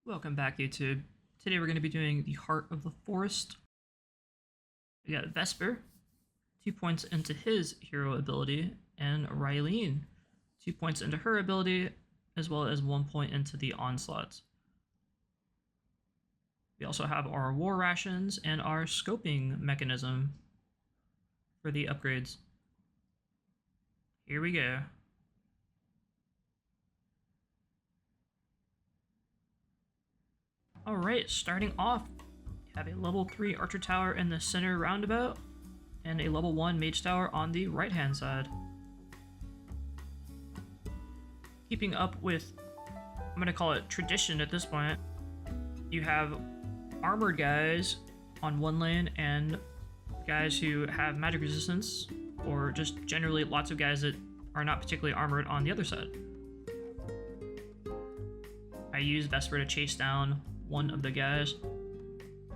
Welcome back, YouTube. Today we're going to be doing the Heart of the Forest. We got Vesper, 2 points into his hero ability, and Rylene, 2 points into her ability, as well as 1 point into the Onslaught. We also have our War Rations and our Scoping Mechanism for the upgrades. Here we go. Alright, starting off, we have a level 3 Archer Tower in the center roundabout, and a level 1 Mage Tower on the right-hand side. Keeping up with, I'm going to call it tradition at this point, you have armored guys on one lane and guys who have magic resistance, or just generally lots of guys that are not particularly armored on the other side. I use Vesper to chase down one of the guys.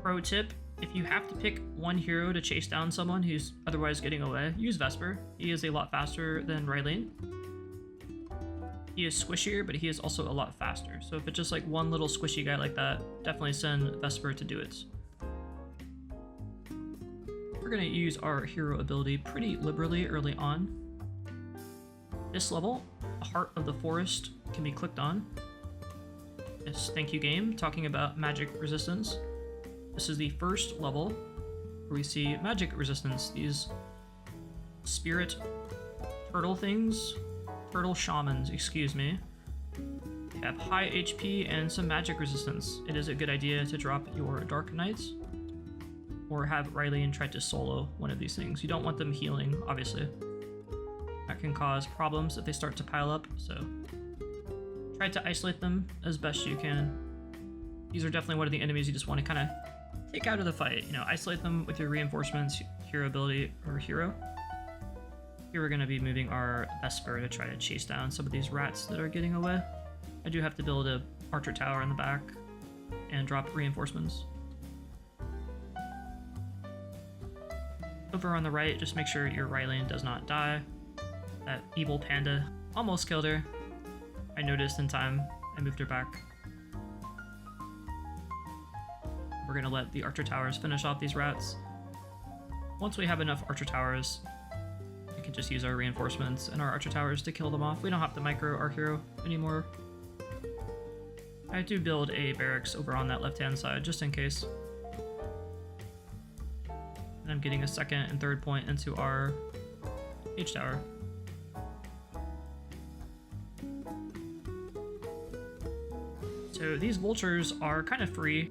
Pro tip, if you have to pick one hero to chase down someone who's otherwise getting away, use Vesper. He is a lot faster than Rylene. He is squishier, but he is also a lot faster. So if it's just like one little squishy guy like that, definitely send Vesper to do it. We're going to use our hero ability pretty liberally early on. This level, the Heart of the Forest, can be clicked on. Yes, thank you game, talking about magic resistance. This is the first level where we see magic resistance. These spirit turtle things, turtle shamans, excuse me, have high HP and some magic resistance. It is a good idea to drop your Dark Knights or have Rylene try to solo one of these things. You don't want them healing, obviously. That can cause problems if they start to pile up, so try to isolate them as best you can. These are definitely one of the enemies you just want to kind of take out of the fight. You know, isolate them with your reinforcements, hero ability, or hero. Here we're going to be moving our Vesper to try to chase down some of these rats that are getting away. I do have to build a Archer Tower in the back and drop reinforcements. Over on the right, just make sure your Rylene does not die. That evil panda almost killed her. I noticed in time, I moved her back. We're gonna let the Archer Towers finish off these rats. Once we have enough Archer Towers, we can just use our reinforcements and our Archer Towers to kill them off. We don't have to micro our hero anymore. I do build a barracks over on that left-hand side, just in case. And I'm getting a second and third point into our H Tower. So these vultures are kind of free,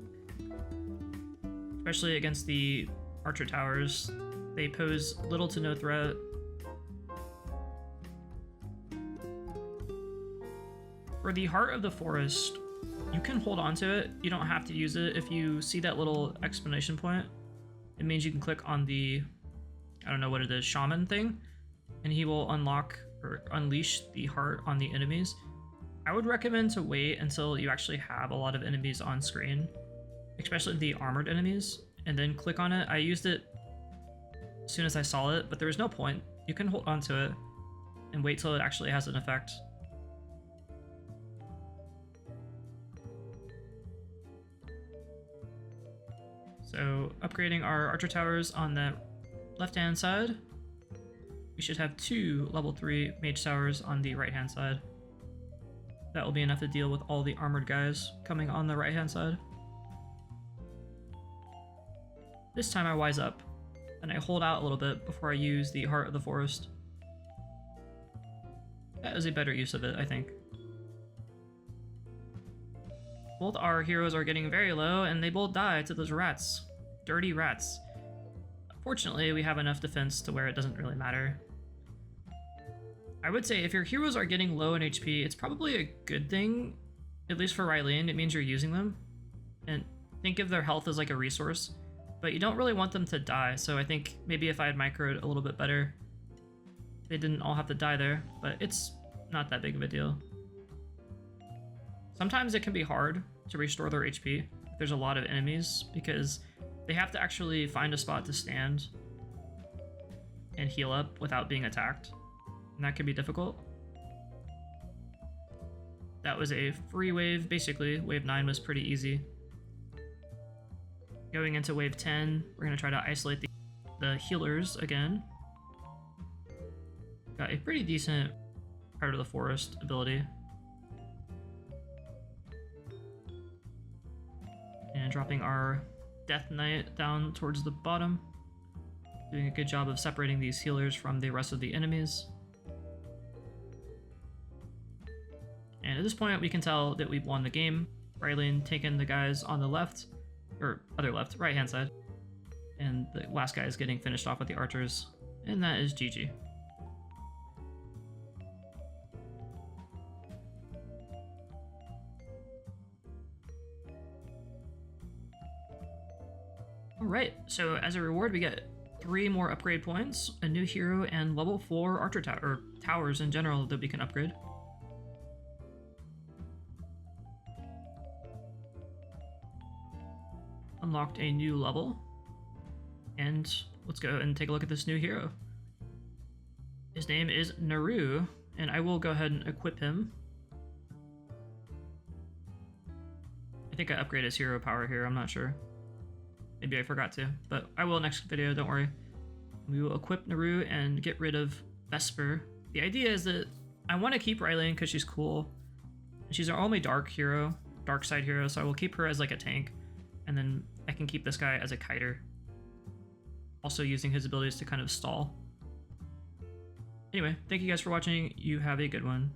especially against the Archer Towers. They pose little to no threat. For the Heart of the Forest, you can hold on to it. You don't have to use it. If you see that little exclamation point, it means you can click on the, I don't know what it is, shaman thing, and he will unlock or unleash the heart on the enemies. I would recommend to wait until you actually have a lot of enemies on screen, especially the armored enemies, and then click on it. I used it as soon as I saw it, but there was no point. You can hold on to it and wait till it actually has an effect. So upgrading our Archer Towers on the left-hand side. We should have 2 level 3 Mage Towers on the right-hand side. That will be enough to deal with all the armored guys coming on the right-hand side. This time I wise up, and I hold out a little bit before I use the Heart of the Forest. That is a better use of it, I think. Both our heroes are getting very low, and they both die to those rats. Dirty rats. Fortunately, we have enough defense to where it doesn't really matter. I would say if your heroes are getting low in HP, it's probably a good thing, at least for Rylene. It means you're using them. And think of their health as like a resource, but you don't really want them to die. So I think maybe if I had microed a little bit better, they didn't all have to die there, but it's not that big of a deal. Sometimes it can be hard to restore their HP if there's a lot of enemies, because they have to actually find a spot to stand and heal up without being attacked. And that can be difficult. That was a free wave, basically. Wave 9 was pretty easy. Going into wave 10, we're going to try to isolate the healers again. Got a pretty decent Heart of the Forest ability. And dropping our Death Knight down towards the bottom. Doing a good job of separating these healers from the rest of the enemies. And at this point, we can tell that we've won the game. Rylan taking the guys on the left, or other left, right-hand side. And the last guy is getting finished off with the archers. And that is GG. Alright, so as a reward, we get 3 more upgrade points, a new hero, and level 4 archer tower, or towers in general that we can upgrade. Unlocked a new level. And let's go and take a look at this new hero. His name is Naru, and I will go ahead and equip him. I think I upgraded his hero power here, I'm not sure. Maybe I forgot to, but I will next video, don't worry. We will equip Naru and get rid of Vesper. The idea is that I want to keep Rylan because she's cool. She's our only dark hero, dark side hero, so I will keep her as like a tank. And then I can keep this guy as a kiter. Also using his abilities to kind of stall. Anyway, thank you guys for watching. You have a good one.